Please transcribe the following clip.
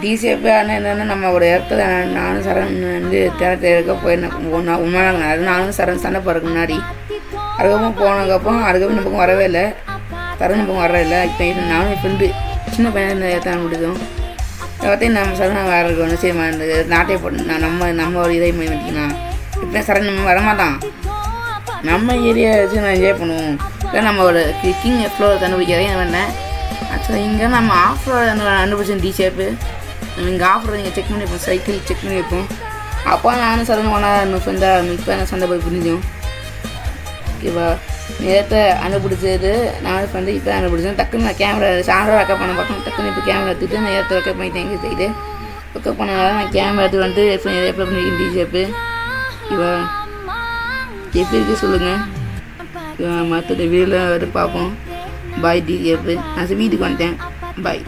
DCF ஆனால் என்னென்னா நம்மளோட இடத்துல நானும் சரண் வந்து தேரத்தை எடுக்க போயிருந்தேன் உண்மையாக அது நானும் சரண் சண்டை போகிறதுக்கு முன்னாடி அதுக்கப்புறம் போனதுக்கப்புறம் அதுக்கப்புறம் இந்த பக்கம் வரவே இல்லை சரண் இந்த பக்கம் வரவே இல்லை இப்போ நானும் ஃப்ரெண்டு சின்ன பையன் இந்த ஏற்ற முடியும் எல்லாத்தையும் நம்ம சரண் வேறு இருக்கணும் சரி இந்த நாட்டை போட்டு நம்ம ஒரு இதை பண்ணிக்கலாம் இப்போ சரண் நம்ம வரமாட்டான் நம்ம ஏரியா வச்சு நான் என்ஜாய் பண்ணுவோம் இல்லை நம்மளோட கிங் ஃப்ளோர் கண்டுபிடிக்காதே என்ன பண்ணேன் ஆக்சுவலாக இங்கே நம்ம ஆஃப் ரோடு கண்டுபிடிச்சோம் டிஷேப்பு நம்ம இங்கே ஆஃப் ரோடு இங்கே செக் பண்ணி வைப்போம் சைக்கிள் செக் பண்ணி வைப்போம் அப்போ நானும் சரண் ஒன்றா ஃப்ரெண்டாக இப்போ நான் சண்டை போய் புரிஞ்சோம் ஓகேவா நேரத்தை கண்டுபிடிச்சது நானும் ஃப்ரெண்டு இப்போ கண்டுபிடிச்சேன் டக்குன்னு நான் கேமரா சாண்டா ரெக்கப் பண்ண பார்த்தோம் டக்குன்னு இப்போ கேமரா எடுத்துகிட்டு நான் நேரத்தை ரெக்கப் பண்ணிட்டேன் எங்கள் சைடு ரெக்கப் பண்ணனால நான் கேமரா எடுத்து வந்துட்டு எப்படி பண்ணியிருக்கேன் டிஷேப்பு ஓகேவா எப்படி இருக்குது சொல்லுங்கள் மற்ற வீடியோவில் வந்து பார்ப்போம் பாய் டிஜேப்பு நான் வீட்டுக்கு வந்துட்டேன் பாய்